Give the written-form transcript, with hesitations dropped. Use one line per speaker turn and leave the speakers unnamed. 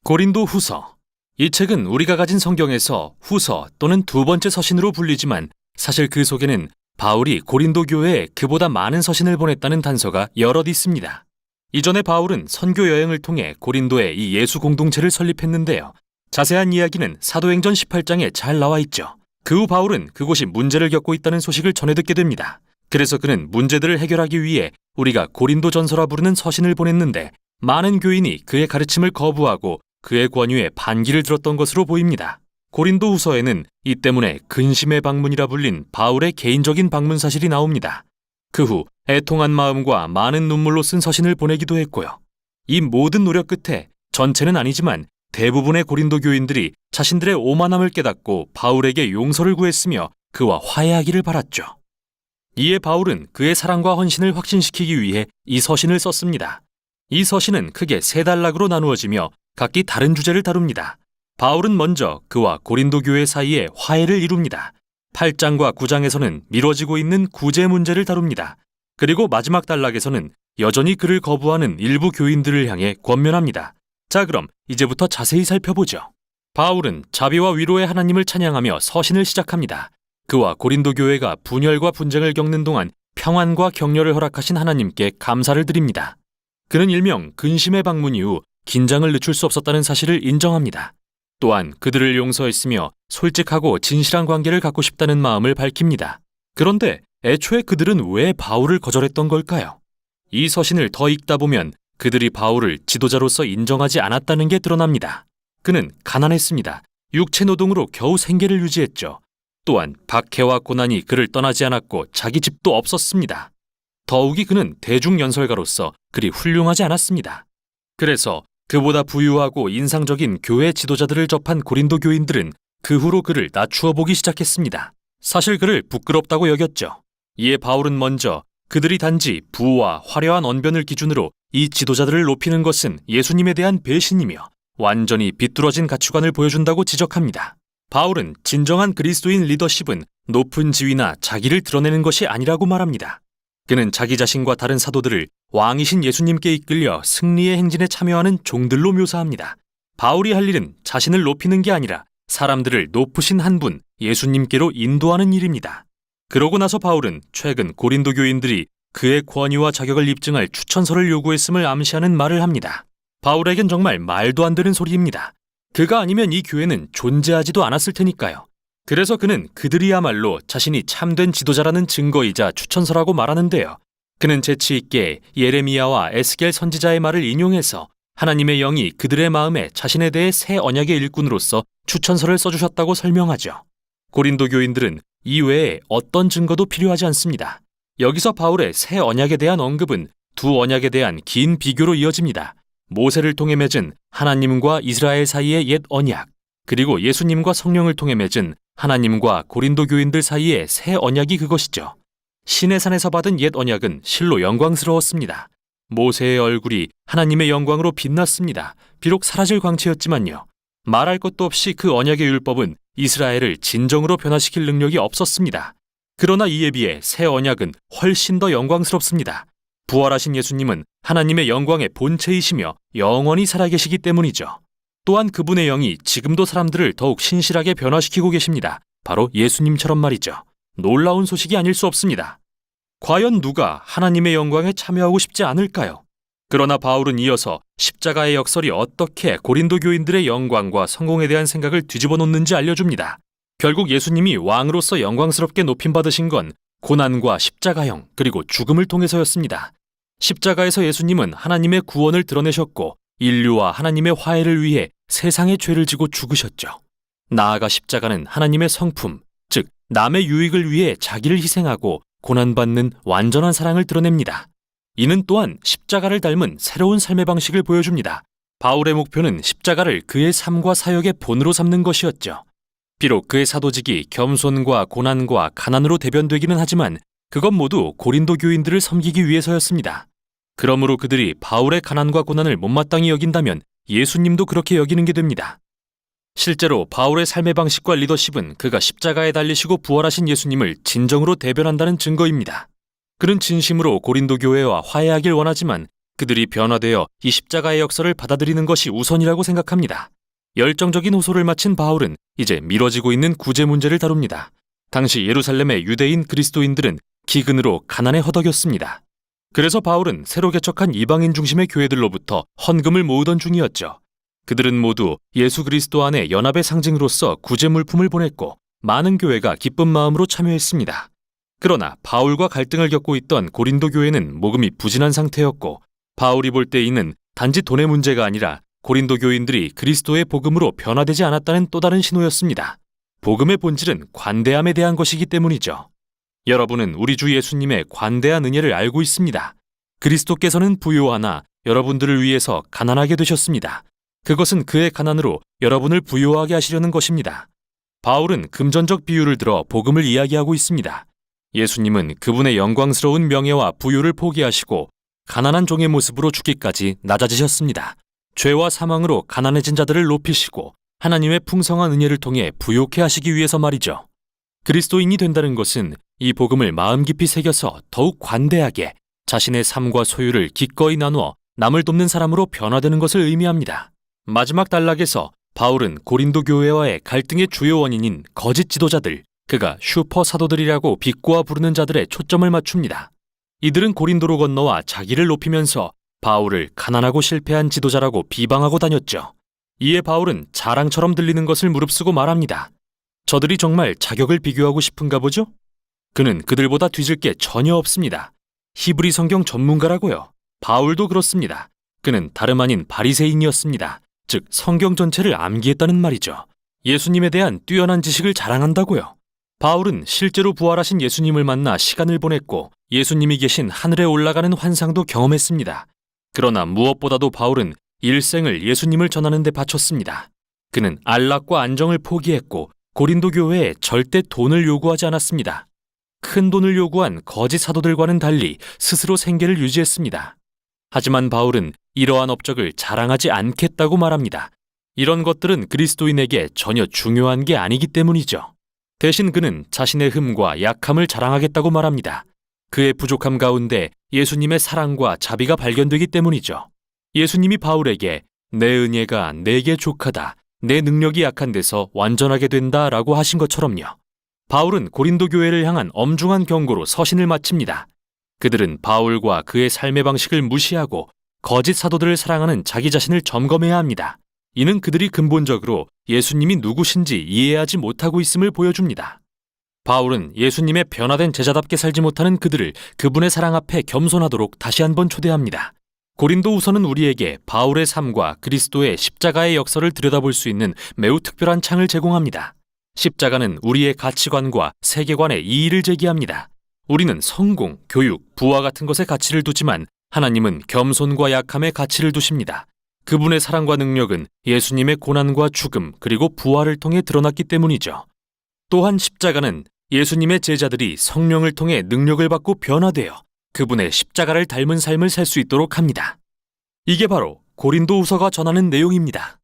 고린도 후서. 이 책은 우리가 가진 성경에서 후서 또는 두 번째 서신으로 불리지만 사실 그 속에는 바울이 고린도 교회에 그보다 많은 서신을 보냈다는 단서가 여럿 있습니다. 이전에 바울은 선교 여행을 통해 고린도에 이 예수 공동체를 설립했는데요. 자세한 이야기는 사도행전 18장에 잘 나와 있죠. 그 후 바울은 그곳이 문제를 겪고 있다는 소식을 전해 듣게 됩니다. 그래서 그는 문제들을 해결하기 위해 우리가 고린도전서라 부르는 서신을 보냈는데 많은 교인이 그의 가르침을 거부하고 그의 권유에 반기를 들었던 것으로 보입니다. 고린도 후서에는 이 때문에 근심의 방문이라 불린 바울의 개인적인 방문 사실이 나옵니다. 그 후 애통한 마음과 많은 눈물로 쓴 서신을 보내기도 했고요. 이 모든 노력 끝에 전체는 아니지만 대부분의 고린도 교인들이 자신들의 오만함을 깨닫고 바울에게 용서를 구했으며 그와 화해하기를 바랐죠. 이에 바울은 그의 사랑과 헌신을 확신시키기 위해 이 서신을 썼습니다. 이 서신은 크게 세 단락으로 나누어지며 각기 다른 주제를 다룹니다. 바울은 먼저 그와 고린도 교회 사이에 화해를 이룹니다. 8장과 9장에서는 미뤄지고 있는 구제 문제를 다룹니다. 그리고 마지막 단락에서는 여전히 그를 거부하는 일부 교인들을 향해 권면합니다. 자, 그럼 이제부터 자세히 살펴보죠. 바울은 자비와 위로의 하나님을 찬양하며 서신을 시작합니다. 그와 고린도 교회가 분열과 분쟁을 겪는 동안 평안과 격려를 허락하신 하나님께 감사를 드립니다. 그는 일명 근심의 방문 이후 긴장을 늦출 수 없었다는 사실을 인정합니다. 또한 그들을 용서했으며 솔직하고 진실한 관계를 갖고 싶다는 마음을 밝힙니다. 그런데 애초에 그들은 왜 바울을 거절했던 걸까요? 이 서신을 더 읽다 보면 그들이 바울을 지도자로서 인정하지 않았다는 게 드러납니다. 그는 가난했습니다. 육체 노동으로 겨우 생계를 유지했죠. 또한 박해와 고난이 그를 떠나지 않았고 자기 집도 없었습니다. 더욱이 그는 대중연설가로서 그리 훌륭하지 않았습니다. 그래서 그보다 부유하고 인상적인 교회 지도자들을 접한 고린도 교인들은 그 후로 그를 낮추어 보기 시작했습니다. 사실 그를 부끄럽다고 여겼죠. 이에 바울은 먼저 그들이 단지 부와 화려한 언변을 기준으로 이 지도자들을 높이는 것은 예수님에 대한 배신이며 완전히 비뚤어진 가치관을 보여준다고 지적합니다. 바울은 진정한 그리스도인 리더십은 높은 지위나 자기를 드러내는 것이 아니라고 말합니다. 그는 자기 자신과 다른 사도들을 왕이신 예수님께 이끌려 승리의 행진에 참여하는 종들로 묘사합니다. 바울이 할 일은 자신을 높이는 게 아니라 사람들을 높으신 한 분, 예수님께로 인도하는 일입니다. 그러고 나서 바울은 최근 고린도 교인들이 그의 권위와 자격을 입증할 추천서를 요구했음을 암시하는 말을 합니다. 바울에겐 정말 말도 안 되는 소리입니다. 그가 아니면 이 교회는 존재하지도 않았을 테니까요. 그래서 그는 그들이야말로 자신이 참된 지도자라는 증거이자 추천서라고 말하는데요. 그는 재치 있게 예레미야와 에스겔 선지자의 말을 인용해서 하나님의 영이 그들의 마음에 자신에 대해 새 언약의 일꾼으로서 추천서를 써주셨다고 설명하죠. 고린도 교인들은 이 외에 어떤 증거도 필요하지 않습니다. 여기서 바울의 새 언약에 대한 언급은 두 언약에 대한 긴 비교로 이어집니다. 모세를 통해 맺은 하나님과 이스라엘 사이의 옛 언약, 그리고 예수님과 성령을 통해 맺은 하나님과 고린도 교인들 사이의 새 언약이 그것이죠. 시내산에서 받은 옛 언약은 실로 영광스러웠습니다. 모세의 얼굴이 하나님의 영광으로 빛났습니다. 비록 사라질 광채였지만요. 말할 것도 없이 그 언약의 율법은 이스라엘을 진정으로 변화시킬 능력이 없었습니다. 그러나 이에 비해 새 언약은 훨씬 더 영광스럽습니다. 부활하신 예수님은 하나님의 영광의 본체이시며 영원히 살아계시기 때문이죠. 또한 그분의 영이 지금도 사람들을 더욱 신실하게 변화시키고 계십니다. 바로 예수님처럼 말이죠. 놀라운 소식이 아닐 수 없습니다. 과연 누가 하나님의 영광에 참여하고 싶지 않을까요? 그러나 바울은 이어서 십자가의 역설이 어떻게 고린도 교인들의 영광과 성공에 대한 생각을 뒤집어 놓는지 알려줍니다. 결국 예수님이 왕으로서 영광스럽게 높임받으신 건 고난과 십자가형 그리고 죽음을 통해서였습니다. 십자가에서 예수님은 하나님의 구원을 드러내셨고 인류와 하나님의 화해를 위해 세상의 죄를 지고 죽으셨죠. 나아가 십자가는 하나님의 성품, 즉 남의 유익을 위해 자기를 희생하고 고난받는 완전한 사랑을 드러냅니다. 이는 또한 십자가를 닮은 새로운 삶의 방식을 보여줍니다. 바울의 목표는 십자가를 그의 삶과 사역의 본으로 삼는 것이었죠. 비록 그의 사도직이 겸손과 고난과 가난으로 대변되기는 하지만 그건 모두 고린도 교인들을 섬기기 위해서였습니다. 그러므로 그들이 바울의 가난과 고난을 못마땅히 여긴다면 예수님도 그렇게 여기는 게 됩니다. 실제로 바울의 삶의 방식과 리더십은 그가 십자가에 달리시고 부활하신 예수님을 진정으로 대변한다는 증거입니다. 그는 진심으로 고린도 교회와 화해하길 원하지만 그들이 변화되어 이 십자가의 역사를 받아들이는 것이 우선이라고 생각합니다. 열정적인 호소를 마친 바울은 이제 미뤄지고 있는 구제 문제를 다룹니다. 당시 예루살렘의 유대인 그리스도인들은 기근으로 가난에 허덕였습니다. 그래서 바울은 새로 개척한 이방인 중심의 교회들로부터 헌금을 모으던 중이었죠. 그들은 모두 예수 그리스도 안의 연합의 상징으로서 구제 물품을 보냈고 많은 교회가 기쁜 마음으로 참여했습니다. 그러나 바울과 갈등을 겪고 있던 고린도 교회는 모금이 부진한 상태였고 바울이 볼 때 이는 단지 돈의 문제가 아니라 고린도 교인들이 그리스도의 복음으로 변화되지 않았다는 또 다른 신호였습니다. 복음의 본질은 관대함에 대한 것이기 때문이죠. 여러분은 우리 주 예수님의 관대한 은혜를 알고 있습니다. 그리스도께서는 부요하나 여러분들을 위해서 가난하게 되셨습니다. 그것은 그의 가난으로 여러분을 부요하게 하시려는 것입니다. 바울은 금전적 비유를 들어 복음을 이야기하고 있습니다. 예수님은 그분의 영광스러운 명예와 부요를 포기하시고 가난한 종의 모습으로 죽기까지 낮아지셨습니다. 죄와 사망으로 가난해진 자들을 높이시고 하나님의 풍성한 은혜를 통해 부요케 하시기 위해서 말이죠. 그리스도인이 된다는 것은 이 복음을 마음 깊이 새겨서 더욱 관대하게 자신의 삶과 소유를 기꺼이 나누어 남을 돕는 사람으로 변화되는 것을 의미합니다. 마지막 단락에서 바울은 고린도 교회와의 갈등의 주요 원인인 거짓 지도자들, 그가 슈퍼 사도들이라고 비꼬아 부르는 자들의 초점을 맞춥니다. 이들은 고린도로 건너와 자기를 높이면서 바울을 가난하고 실패한 지도자라고 비방하고 다녔죠. 이에 바울은 자랑처럼 들리는 것을 무릅쓰고 말합니다. 저들이 정말 자격을 비교하고 싶은가 보죠? 그는 그들보다 뒤질 게 전혀 없습니다. 히브리 성경 전문가라고요. 바울도 그렇습니다. 그는 다름 아닌 바리새인이었습니다. 즉 성경 전체를 암기했다는 말이죠. 예수님에 대한 뛰어난 지식을 자랑한다고요. 바울은 실제로 부활하신 예수님을 만나 시간을 보냈고 예수님이 계신 하늘에 올라가는 환상도 경험했습니다. 그러나 무엇보다도 바울은 일생을 예수님을 전하는 데 바쳤습니다. 그는 안락과 안정을 포기했고 고린도 교회에 절대 돈을 요구하지 않았습니다. 큰 돈을 요구한 거짓 사도들과는 달리 스스로 생계를 유지했습니다. 하지만 바울은 이러한 업적을 자랑하지 않겠다고 말합니다. 이런 것들은 그리스도인에게 전혀 중요한 게 아니기 때문이죠. 대신 그는 자신의 흠과 약함을 자랑하겠다고 말합니다. 그의 부족함 가운데 예수님의 사랑과 자비가 발견되기 때문이죠. 예수님이 바울에게 내 은혜가 내게 족하다, 내 능력이 약한 데서 완전하게 된다라고 하신 것처럼요. 바울은 고린도 교회를 향한 엄중한 경고로 서신을 마칩니다. 그들은 바울과 그의 삶의 방식을 무시하고 거짓 사도들을 사랑하는 자기 자신을 점검해야 합니다. 이는 그들이 근본적으로 예수님이 누구신지 이해하지 못하고 있음을 보여줍니다. 바울은 예수님의 변화된 제자답게 살지 못하는 그들을 그분의 사랑 앞에 겸손하도록 다시 한번 초대합니다. 고린도후서는 우리에게 바울의 삶과 그리스도의 십자가의 역사를 들여다볼 수 있는 매우 특별한 창을 제공합니다. 십자가는 우리의 가치관과 세계관에 이의를 제기합니다. 우리는 성공, 교육, 부와 같은 것에 가치를 두지만 하나님은 겸손과 약함에 가치를 두십니다. 그분의 사랑과 능력은 예수님의 고난과 죽음 그리고 부활을 통해 드러났기 때문이죠. 또한 십자가는 예수님의 제자들이 성령을 통해 능력을 받고 변화되어 그분의 십자가를 닮은 삶을 살 수 있도록 합니다. 이게 바로 고린도후서가 전하는 내용입니다.